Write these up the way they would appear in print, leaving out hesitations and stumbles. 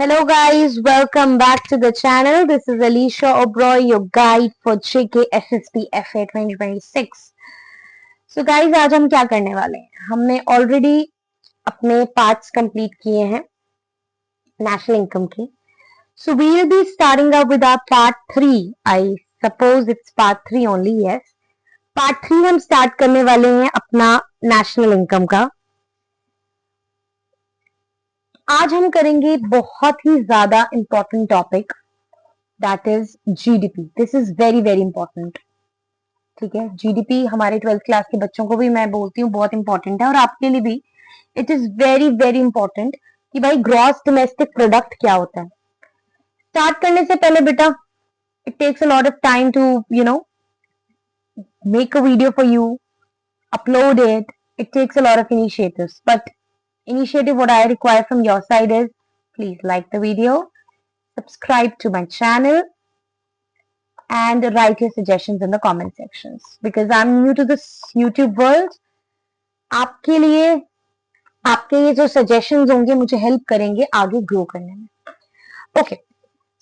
Hello guys, welcome back to the channel. This is Alicia Oberoi, your guide for JK SSB FA 2026. So guys, आज हम क्या करने वाले हैं? हमने ऑलरेडी अपने पार्ट्स कंप्लीट किए हैं नेशनल इनकम की. So we will be starting up with our part 3. I suppose it's part 3 only, yes. Part 3 हम स्टार्ट करने वाले हैं अपना नेशनल इनकम का. आज हम करेंगे बहुत ही ज्यादा important topic, that is GDP. This is very very important. ठीक है, जीडीपी हमारे 12th क्लास के बच्चों को भी मैं बोलती हूँ बहुत इंपॉर्टेंट है, और आपके लिए भी it is very very important कि भाई ग्रॉस डोमेस्टिक प्रोडक्ट क्या होता है. स्टार्ट करने से पहले बेटा, it takes a lot of time to make a video for you, upload it. It takes a lot of initiatives, but initiative what I require from your side is please like the video, subscribe to my channel, and write your suggestions in the comment sections because I'm new to this YouTube world. आपके लिए आपके ये जो suggestions होंगे मुझे help करेंगे आगे grow करने में. Okay.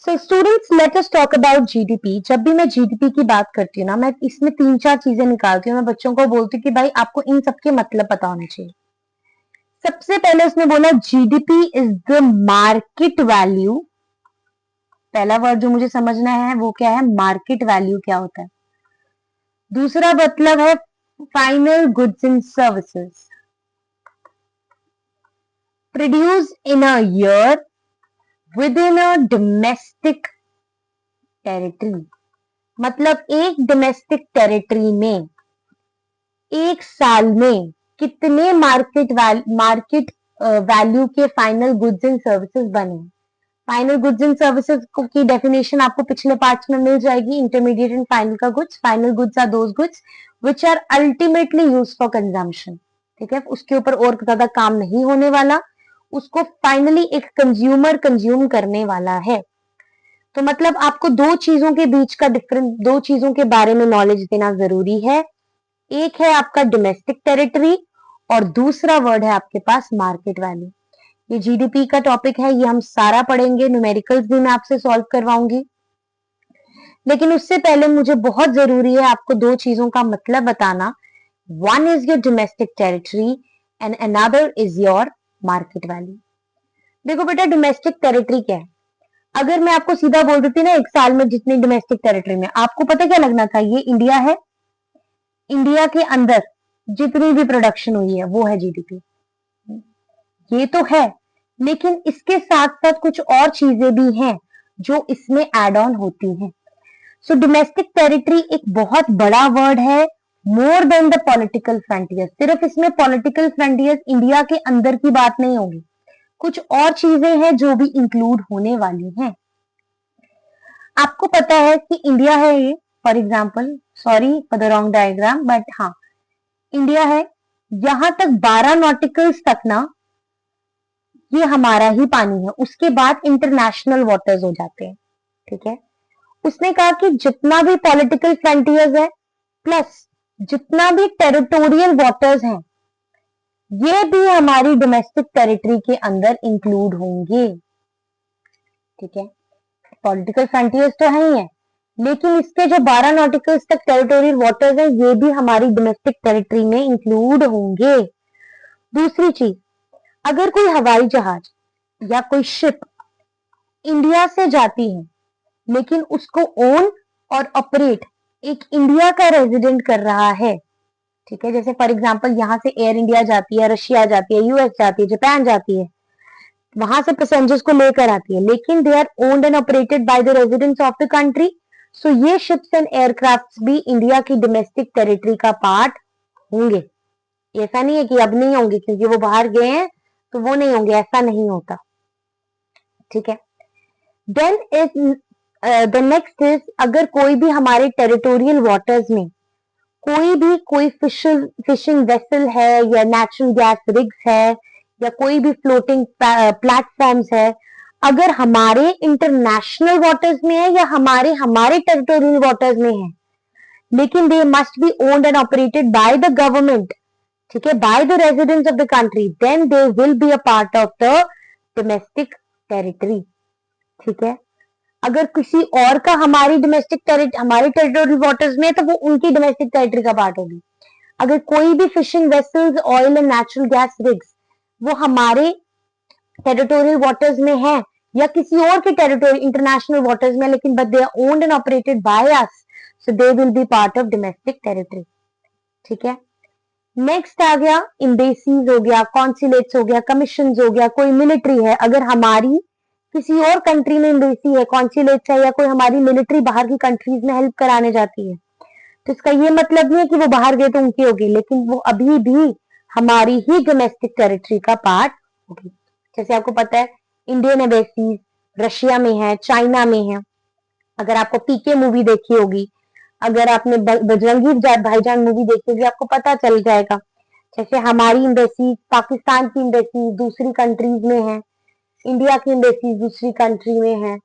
So students, let us talk about GDP. जब भी मैं GDP की बात करती हूँ ना, मैं इसमें 3-4 चीजें निकालती हूँ. मैं बच्चों को बोलती हूँ कि भाई आपको इन सबके मतलब पता होने चाहिए. सबसे पहले उसने बोला GDP is the market value. पहला वर्ड जो मुझे समझना है वो क्या है, मार्केट वैल्यू क्या होता है. दूसरा मतलब है final goods and services produce in a year within a domestic territory. मतलब एक डोमेस्टिक टेरिटरी में एक साल में कितने मार्केट वैल्यू के फाइनल गुड्स एंड सर्विसेज बने. फाइनल गुड्स एंड सर्विसेज की डेफिनेशन आपको पिछले पार्ट्स में मिल जाएगी. इंटरमीडिएट एंड फाइनल का goods. Final goods are those goods which are ultimately use for consumption. ठीक है, उसके ऊपर और ज्यादा काम नहीं होने वाला, उसको फाइनली एक कंज्यूमर कंज्यूम करने वाला है. तो मतलब आपको दो चीजों के बीच का डिफरेंस, दो चीजों के बारे में नॉलेज देना जरूरी है. एक है आपका डोमेस्टिक टेरिटरी और दूसरा वर्ड है आपके पास मार्केट वैल्यू. ये जीडीपी का टॉपिक है, ये हम सारा पढ़ेंगे. न्यूमेरिकल्स भी मैं आपसे सॉल्व करवाऊंगी, लेकिन उससे पहले मुझे बहुत जरूरी है आपको दो चीजों का मतलब बताना. One is your domestic territory and another is your market value. देखो बेटा, डोमेस्टिक टेरिटरी क्या है. अगर मैं आपको सीधा बोल देती ना एक साल में जितनी डोमेस्टिक टेरिटरी में, आपको पता क्या लगना था, ये इंडिया है. इंडिया के अंदर जितनी भी प्रोडक्शन हुई है वो है जीडीपी. ये तो है, लेकिन इसके साथ साथ कुछ और चीजें भी हैं जो इसमें एड ऑन होती हैं. सो डोमेस्टिक टेरिटरी एक बहुत बड़ा वर्ड है, more than the political frontiers. सिर्फ इसमें पॉलिटिकल फ्रंटियर्स इंडिया के अंदर की बात नहीं होगी, कुछ और चीजें हैं जो भी इंक्लूड होने वाली हैं. आपको पता है कि इंडिया है ये, for example, sorry for the wrong diagram, but हाँ इंडिया है. यहां तक 12 नॉटिकल्स तक ना ये हमारा ही पानी है. उसके बाद इंटरनेशनल वाटर्स हो जाते हैं. ठीक है, उसने कहा कि जितना भी पॉलिटिकल फ्रंटियर्स है प्लस जितना भी टेरिटोरियल वाटर्स हैं, ये भी हमारी डोमेस्टिक टेरिटरी के अंदर इंक्लूड होंगे. ठीक है, पॉलिटिकल फ्रंटियर्स तो है ही है, लेकिन इसके जो 12 नॉटिकल्स तक टेरिटोरियल वाटर्स हैं, ये भी हमारी डोमेस्टिक टेरिटरी में इंक्लूड होंगे. दूसरी चीज, अगर कोई हवाई जहाज या कोई शिप इंडिया से जाती है लेकिन उसको ओन और ऑपरेट एक इंडिया का रेजिडेंट कर रहा है. ठीक है, जैसे फॉर एग्जांपल यहां से एयर इंडिया जाती है, रशिया जाती है, यूएस जाती है, जापान जाती है, वहां से पैसेंजर्स को लेकर आती है, लेकिन they are owned and operated by the residents of the country. So ये शिप्स एंड एयरक्राफ्ट भी इंडिया की डोमेस्टिक टेरिटरी का पार्ट होंगे. ऐसा नहीं है कि अब नहीं होंगे क्योंकि वो बाहर गए हैं तो वो नहीं होंगे, ऐसा नहीं होता. ठीक है, then is the next is, अगर कोई भी हमारे टेरिटोरियल वाटर्स में कोई फिशिंग वेसल है या नेचुरल गैस रिग्स है या कोई भी फ्लोटिंग प्लेटफॉर्म्स है, अगर हमारे इंटरनेशनल वाटर्स में है या हमारे टेरिटोरियल वाटर्स में है, लेकिन they must be owned and operated by the government, ठीक है, by the residents of the country, then they will be a part of the domestic territory. ठीक है, अगर किसी और का हमारे टेरिटोरियल वाटर्स में है तो वो उनकी डोमेस्टिक टेरिटरी का पार्ट होगी। अगर कोई भी fishing vessels, oil and natural gas rigs वो हमारे टेरिटोरियल वाटर्स में है या किसी और के टेरिटोरी इंटरनेशनल वाटर्स में, लेकिन but they are owned and operated by us, so they will be part of domestic territory. ठीक है, नेक्स्ट आ गया एम्बेसीज हो गया, कॉन्सुलेट्स हो गया, कमीशन हो गया। कोई मिलिट्री है, अगर हमारी किसी और कंट्री में एम्बेसी है, कॉन्सुलेट्स है, या कोई हमारी मिलिट्री बाहर की कंट्रीज में हेल्प कराने जाती है, तो इसका ये मतलब नहीं है कि वो बाहर गए तो उनकी होगी, लेकिन वो अभी भी हमारी ही डोमेस्टिक टेरिटरी का पार्ट होगी। जैसे आपको पता है इंडियन एम्बेसीज रशिया में है, चाइना में है। अगर आपको पीके मूवी देखी होगी, अगर आपने बजरंगी भाईजान मूवी देखी होगी, आपको पता चल जाएगा। जैसे हमारी एम्बेसी, पाकिस्तान की एम्बेसी दूसरी कंट्रीज में है, इंडिया की एम्बेसी दूसरी कंट्री में है।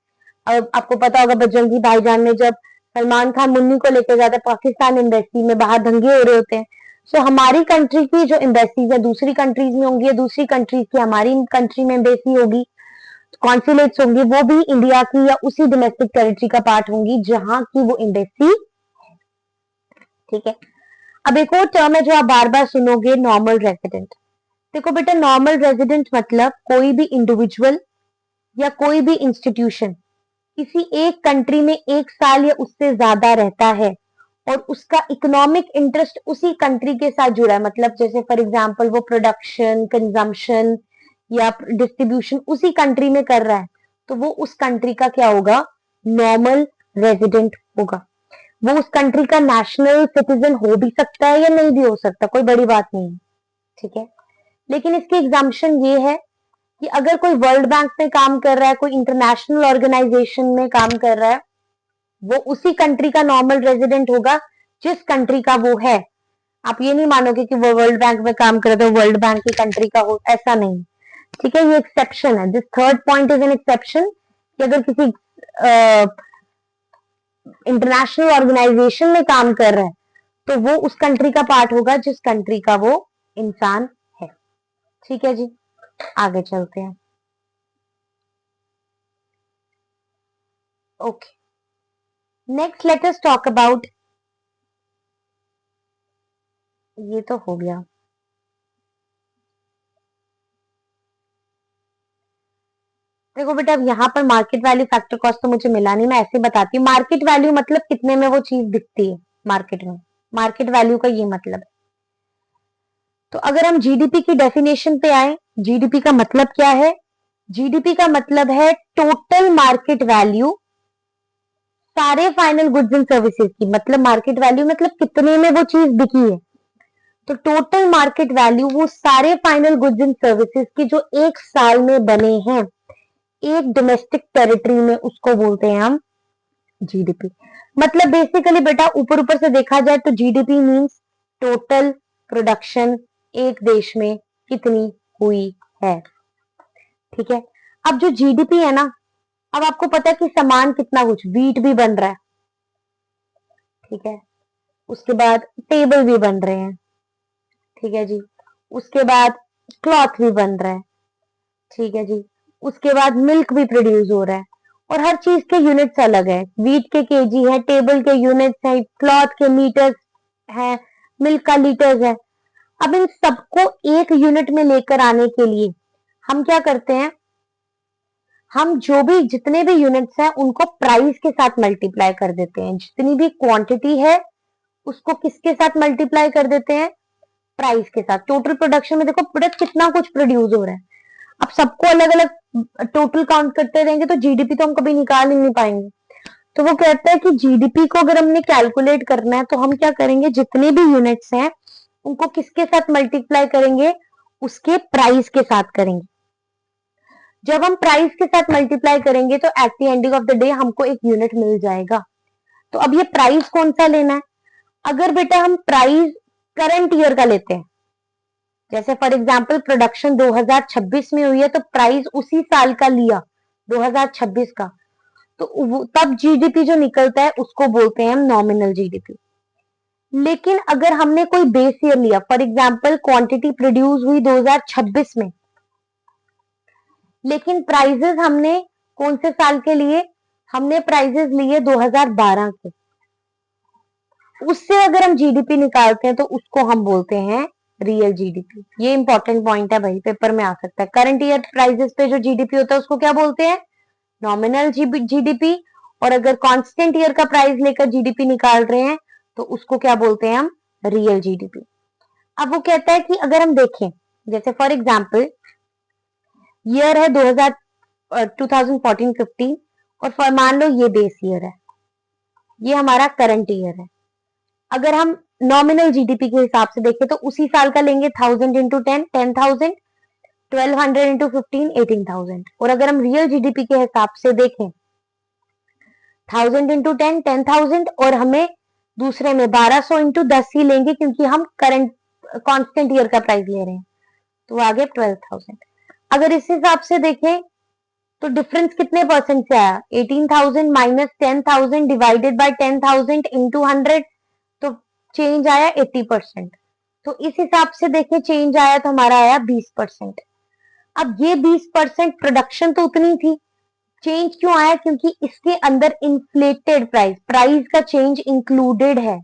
अब आपको पता होगा बजरंगी भाईजान में जब सलमान खान मुन्नी को लेकर जाता है पाकिस्तान एम्बेसी में, बाहर दंगे हो रहे होते हैं। सो हमारी कंट्री की जो एम्बेसीज है दूसरी कंट्रीज में होंगी, या दूसरी कंट्रीज की हमारी कंट्री में एम्बेसी होगी, कॉन्सुलेट्स होंगी, वो भी इंडिया की या उसी डोमेस्टिक टेरिटरी का पार्ट होंगी जहां की वो एम्बेसी। ठीक है, अब एक और टर्म है जो आप बार बार सुनोगे, नॉर्मल रेजिडेंट। देखो बेटा, नॉर्मल रेजिडेंट मतलब कोई भी इंडिविजुअल या कोई भी इंस्टीट्यूशन किसी एक कंट्री में 1 साल या उससे ज्यादा रहता है और उसका इकोनॉमिक इंटरेस्ट उसी कंट्री के साथ जुड़ा है, मतलब जैसे फॉर एग्जांपल वो प्रोडक्शन, कंजम्पशन या डिस्ट्रीब्यूशन उसी कंट्री में कर रहा है, तो वो उस कंट्री का क्या होगा, नॉर्मल रेजिडेंट होगा। वो उस कंट्री का नेशनल सिटीजन हो भी सकता है या नहीं भी हो सकता, कोई बड़ी बात नहीं है। ठीक है, लेकिन इसकी एग्जाम्पशन ये है कि अगर कोई वर्ल्ड बैंक में काम कर रहा है, कोई इंटरनेशनल ऑर्गेनाइजेशन में काम कर रहा है, वो उसी कंट्री का नॉर्मल रेजिडेंट होगा जिस कंट्री का वो है। आप ये नहीं मानोगे कि वो वर्ल्ड बैंक में काम कर रहा है तो वर्ल्ड बैंक की कंट्री का हो, ऐसा नहीं। ठीक है, ये एक्सेप्शन है। This third point is an exception कि अगर किसी इंटरनेशनल ऑर्गेनाइजेशन में काम कर रहा है तो वो उस कंट्री का पार्ट होगा जिस कंट्री का वो इंसान है। ठीक है जी, आगे चलते हैं। Okay, next let us talk about, ये तो हो गया। देखो बेटा, अब यहाँ पर मार्केट वैल्यू फैक्टर कॉस्ट तो मुझे मिला नहीं, मैं ऐसे बताती हूँ। मार्केट वैल्यू मतलब कितने में वो चीज बिकती है मार्केट में, मार्केट वैल्यू का ये मतलब है। तो अगर हम जीडीपी की डेफिनेशन पे आए, जीडीपी का मतलब क्या है? जीडीपी का मतलब है टोटल मार्केट वैल्यू सारे फाइनल गुड्स एंड सर्विसेज की, मतलब मार्केट वैल्यू मतलब कितने में वो चीज बिकी है। तो टोटल मार्केट वैल्यू वो सारे फाइनल गुड्स एंड सर्विसेज की जो 1 साल में बने हैं एक डोमेस्टिक टेरिटरी में, उसको बोलते हैं हम जीडीपी। मतलब बेसिकली बेटा ऊपर ऊपर से देखा जाए तो जीडीपी मींस टोटल प्रोडक्शन एक देश में कितनी हुई है। ठीक है, अब जो जीडीपी है ना, अब आपको पता है कि सामान कितना कुछ, वीट भी बन रहा है, ठीक है, उसके बाद टेबल भी बन रहे हैं, ठीक है जी, उसके बाद क्लॉथ भी बन रहा है, ठीक है जी, उसके बाद मिल्क भी प्रोड्यूस हो रहा है, और हर चीज के यूनिट्स अलग है। वीट के केजी है, टेबल के यूनिट्स है, क्लॉथ के मीटर्स है, मिल्क का लीटर्स है। अब इन सबको एक यूनिट में लेकर आने के लिए हम क्या करते हैं, हम जो भी जितने भी यूनिट्स हैं उनको प्राइस के साथ मल्टीप्लाई कर देते हैं। जितनी भी क्वांटिटी है उसको किसके साथ मल्टीप्लाई कर देते हैं, प्राइस के साथ। टोटल प्रोडक्शन में देखो प्रोडक्ट कितना कुछ प्रोड्यूस हो रहा है, अब सबको अलग अलग टोटल काउंट करते रहेंगे तो जीडीपी तो हम कभी निकाल ही नहीं पाएंगे। तो वो कहता है कि जीडीपी को अगर हमने कैलकुलेट करना है तो हम क्या करेंगे, जितने भी यूनिट्स हैं उनको किसके साथ मल्टीप्लाई करेंगे, उसके प्राइस के साथ करेंगे। जब हम प्राइस के साथ मल्टीप्लाई करेंगे तो at the ending of the day हमको एक यूनिट मिल जाएगा। तो अब ये प्राइस कौन सा लेना है, अगर बेटा हम प्राइस करंट ईयर का लेते हैं, जैसे फॉर एग्जांपल प्रोडक्शन 2026 में हुई है तो प्राइस उसी साल का लिया 2026 का, तो तब जीडीपी जो निकलता है उसको बोलते हैं हम नॉमिनल जीडीपी। लेकिन अगर हमने कोई बेस ईयर लिया, फॉर एग्जांपल क्वांटिटी प्रोड्यूस हुई 2026 में, लेकिन प्राइजेस हमने कौन से साल के लिए, हमने प्राइजेस लिए 2012 के। उससे अगर हम जीडीपी निकालते हैं तो उसको हम बोलते हैं रियल जीडीपी। ये इंपॉर्टेंट पॉइंट है भाई, पेपर में आ सकता है। करंट ईयर प्राइजेस पे जो जीडीपी होता है उसको क्या बोलते हैं, नॉमिनल जीडीपी। और अगर कांस्टेंट ईयर का प्राइस लेकर जीडीपी निकाल रहे हैं तो उसको क्या बोलते हैं हम, रियल जीडीपी। अब वो कहता है कि अगर हम देखें, जैसे फॉर एग्जांपल ईयर है 2014-15 और मान लो ये बेस ईयर है, ये हमारा करंट ईयर है। अगर हम नॉमिनल जीडीपी के हिसाब से देखें तो उसी साल का लेंगे 1000 इंटू 10, 10,000, 1200 इंटू 15, 18,000। और अगर हम रियल जीडीपी के हिसाब से देखें 1000 इंटू 10, 10,000, और हमें दूसरे में 1200 इंटू 10 ही लेंगे क्योंकि हम करंट कांस्टेंट ईयर का प्राइस ले रहे हैं, तो आगे 12,000। अगर इस हिसाब से देखें तो डिफरेंस कितने परसेंट से आया, 18,000 माइनस 10,000 डिवाइडेड बाय 10,000 इंटू 100, तो चेंज आया 80%। तो इस हिसाब से देखें चेंज आया तो हमारा आया 20%। अब ये 20% प्रोडक्शन तो उतनी थी, चेंज क्यों आया, क्योंकि इसके अंदर इन्फ्लेटेड प्राइस का चेंज इंक्लूडेड है।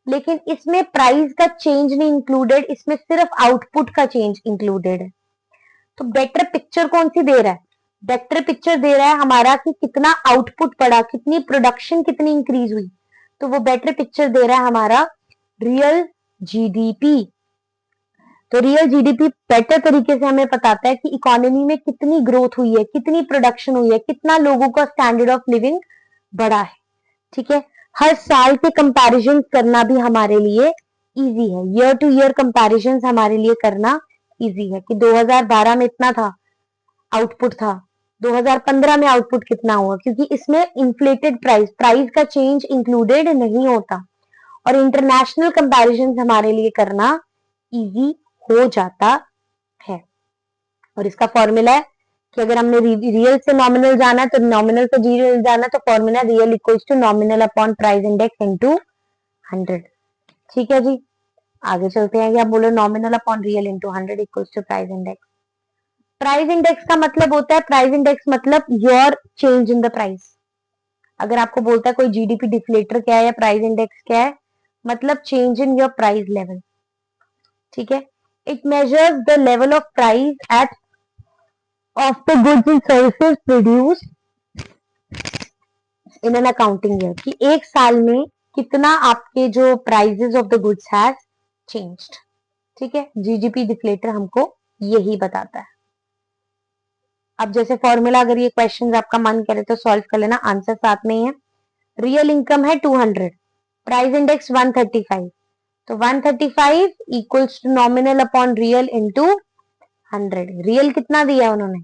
लेकिन इसमें प्राइस का चेंज नहीं इंक्लूडेड, इसमें सिर्फ आउटपुट का चेंज इंक्लूडेड है। तो बेटर पिक्चर कौन सी दे रहा है, बेटर पिक्चर दे रहा है हमारा कि कितना आउटपुट बढ़ा, कितनी प्रोडक्शन कितनी इंक्रीज हुई। तो वो बेटर पिक्चर दे रहा है हमारा रियल जीडीपी। तो रियल जीडीपी बेटर तरीके से हमें बताता है कि इकोनॉमी में कितनी ग्रोथ हुई है, कितनी प्रोडक्शन हुई है, कितना लोगों का स्टैंडर्ड ऑफ लिविंग बढ़ा है। ठीक है, हर साल के कंपैरिजन करना भी हमारे लिए इजी है, ईयर टू ईयर कंपैरिजन हमारे लिए करना इजी है कि 2012 में इतना था आउटपुट था, 2015 में आउटपुट कितना हुआ, क्योंकि इसमें इन्फ्लेटेड प्राइस का चेंज इंक्लूडेड नहीं होता। और इंटरनेशनल कंपैरिजन हमारे लिए करना इजी हो जाता है। और इसका फॉर्मूला है कि अगर हमने रियल से नॉमिनल जाना है तो नॉमिनल से रियल जाना है, तो formula real equals to nominal upon price index into 100। ठीक है जी, आगे चलते हैं कि आप बोलो nominal upon real into 100 equals to price index. Price index का मतलब होता है, प्राइस इंडेक्स मतलब your change in the price. अगर आपको बोलता है कोई जीडीपी डिफ्लेटर क्या है या प्राइस इंडेक्स क्या है, मतलब change in your price level. ठीक है, it measures the level of price at of the goods and services produce in an accounting year, कि एक साल में कितना आपके जो prices of the goods has changed. ठीक है, जीडीपी डिफ्लेटर हमको यही बताता है। अब जैसे फॉर्मूला, अगर ये क्वेश्चन आपका मन करे तो सॉल्व कर लेना, आंसर साथ में ही है। रियल इनकम है 200, प्राइस इंडेक्स 135, तो 135 equals to nominal upon real into 100। Real कितना दिया उन्होंने,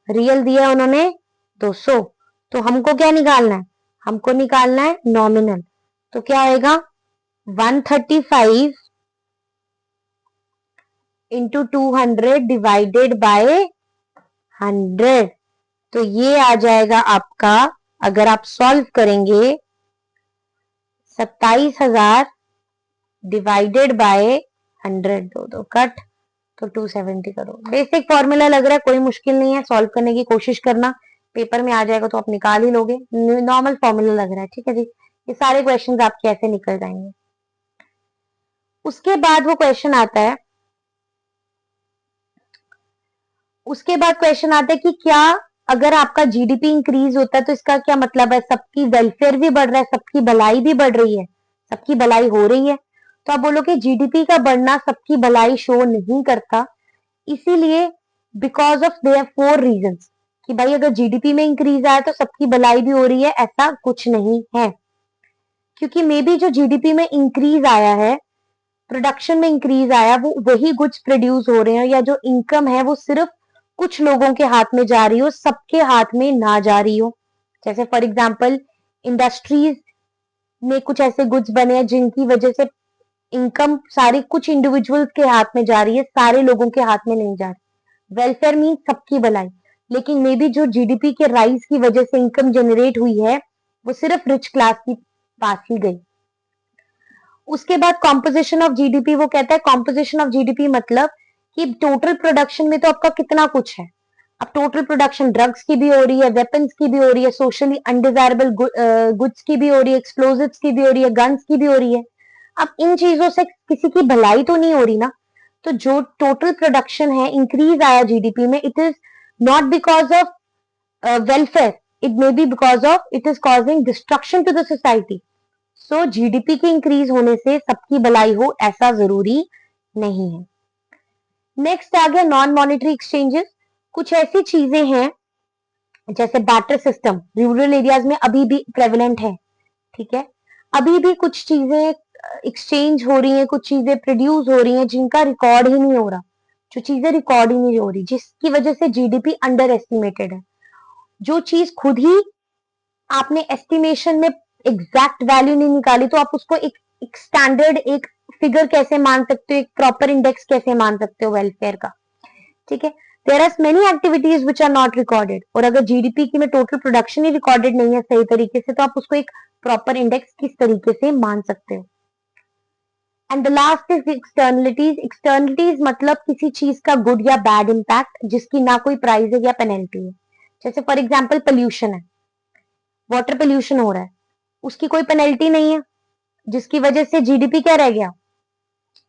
रियल दिया उन्होंने 200, तो हमको क्या निकालना है, हमको निकालना है नॉमिनल। तो क्या आएगा 135 इंटू 200 डिवाइडेड बाय 100, तो ये आ जाएगा आपका, अगर आप सॉल्व करेंगे 27,000 डिवाइडेड बाय 100, दो कट, तो 270 करो। बेसिक फॉर्मूला लग रहा है, कोई मुश्किल नहीं है, सॉल्व करने की कोशिश करना, पेपर में आ जाएगा तो आप निकाल ही लोगे। नॉर्मल फॉर्मूला लग रहा है। ठीक है जी, ये सारे क्वेश्चंस आपके ऐसे निकल जाएंगे। उसके बाद वो क्वेश्चन आता है, उसके बाद क्वेश्चन आता है कि क्या अगर आपका जीडीपी इंक्रीज होता है तो इसका क्या मतलब है, सबकी वेलफेयर भी बढ़ रहा है, सबकी भलाई भी बढ़ रही है, सबकी भलाई हो रही है। तो आप बोलो कि जीडीपी का बढ़ना सबकी भलाई शो नहीं करता, इसीलिए बिकॉज ऑफ देयर 4 रीजंस, कि भाई अगर जीडीपी में इंक्रीज आया तो सबकी भलाई भी हो रही है, ऐसा कुछ नहीं है। क्योंकि मे बी जो जीडीपी में इंक्रीज आया है, प्रोडक्शन में इंक्रीज आया, वो वही गुड्स प्रोड्यूस हो रहे हैं, या जो इनकम है वो सिर्फ कुछ लोगों के हाथ में जा रही हो, सबके हाथ में ना जा रही हो। जैसे फॉर एग्जांपल इंडस्ट्रीज में कुछ ऐसे गुड्स बने हैं जिनकी वजह से इनकम सारी कुछ इंडिविजुअल्स के हाथ में जा रही है, सारे लोगों के हाथ में नहीं जा रही। वेलफेयर मीन सबकी भलाई, लेकिन मे बी जो जीडीपी के राइज की वजह से इनकम जनरेट हुई है वो सिर्फ रिच क्लास की पास ही गई। उसके बाद कॉम्पोजिशन ऑफ जीडीपी, वो कहता है कॉम्पोजिशन ऑफ जीडीपी मतलब कि टोटल प्रोडक्शन में तो आपका कितना कुछ है, अब टोटल प्रोडक्शन ड्रग्स की भी हो रही है, वेपन्स की भी हो रही है, सोशली अनडिजायरेबल गुड्स की भी हो रही है, एक्सप्लोजिव्स की भी हो रही है, गन्स की भी हो रही है। अब इन चीजों से किसी की भलाई तो नहीं हो रही ना। तो जो टोटल प्रोडक्शन है इंक्रीज आया जीडीपी में, it is not because of welfare, it may be because of it is causing destruction to the society. So GDP के इंक्रीज होने से सबकी भलाई हो ऐसा जरूरी नहीं है। नेक्स्ट आ गया नॉन मॉनेटरी एक्सचेंजेस। कुछ ऐसी चीजें हैं जैसे बार्टर सिस्टम रूरल एरियाज में अभी भी प्रेवलेंट है, ठीक है। अभी भी कुछ चीजें एक्सचेंज हो रही हैं, कुछ चीजें प्रोड्यूस हो रही हैं जिनका रिकॉर्ड ही नहीं हो रहा, जो चीजें रिकॉर्ड ही नहीं हो रही, जिसकी वजह से जीडीपी अंडर एस्टिमेटेड है। जो चीज खुद ही आपने एस्टिमेशन में एग्जैक्ट वैल्यू नहीं निकाली, तो आप उसको एक स्टैंडर्ड एक फिगर कैसे मान सकते हो, एक प्रॉपर इंडेक्स कैसे मान सकते हो वेलफेयर का, ठीक है। There are many activities which are not recorded, और अगर जीडीपी की में टोटल प्रोडक्शन ही रिकॉर्डेड नहीं है सही तरीके से, तो आप उसको एक प्रॉपर इंडेक्स किस तरीके से मान सकते हो। And the last is externalities. Externalities मतलब किसी चीज का गुड या बैड इंपैक्ट जिसकी ना कोई प्राइज है या पेनल्टी है। जैसे फॉर एग्जाम्पल पोल्यूशन है, वाटर पोल्यूशन हो रहा है, उसकी कोई पेनल्टी नहीं है, जिसकी वजह से जीडीपी क्या रह गया,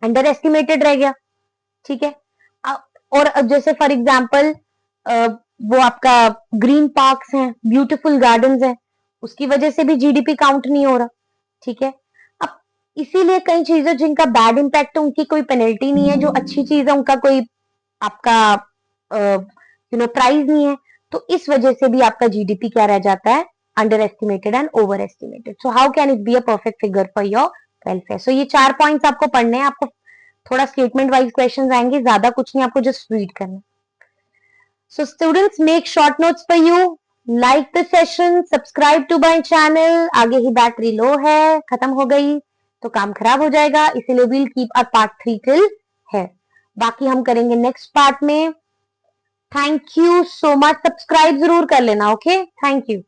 अंडर एस्टिमेटेड रह गया, ठीक है। और अब जैसे फॉर एग्जाम्पल वो आपका ग्रीन पार्क्स हैं, ब्यूटीफुल गार्डन्स हैं, उसकी वजह से भी जीडीपी काउंट नहीं हो रहा, ठीक है। अब इसीलिए कई चीजें जिनका बैड इंपैक्ट है उनकी कोई पेनल्टी नहीं है, जो अच्छी चीज है उनका कोई आपका प्राइस नहीं है, तो इस वजह से भी आपका जीडीपी क्या रह जाता है, under estimated and over estimated. So how can it be a perfect figure for your welfare. So ये 4 पॉइंट्स आपको पढ़ने हैं, आपको थोड़ा स्टेटमेंट वाइज क्वेश्चंस आएंगे, ज्यादा कुछ नहीं, आपको जस्ट रीड करना। So students make short notes for you, like the session, subscribe to my channel. आगे ही बैटरी लो है, खत्म हो गई तो काम खराब हो जाएगा, इसीलिए we'll keep our part 3 till है, बाकी हम करेंगे नेक्स्ट पार्ट में। Thank you so much, subscribe जरूर कर लेना, ओके, थैंक यू।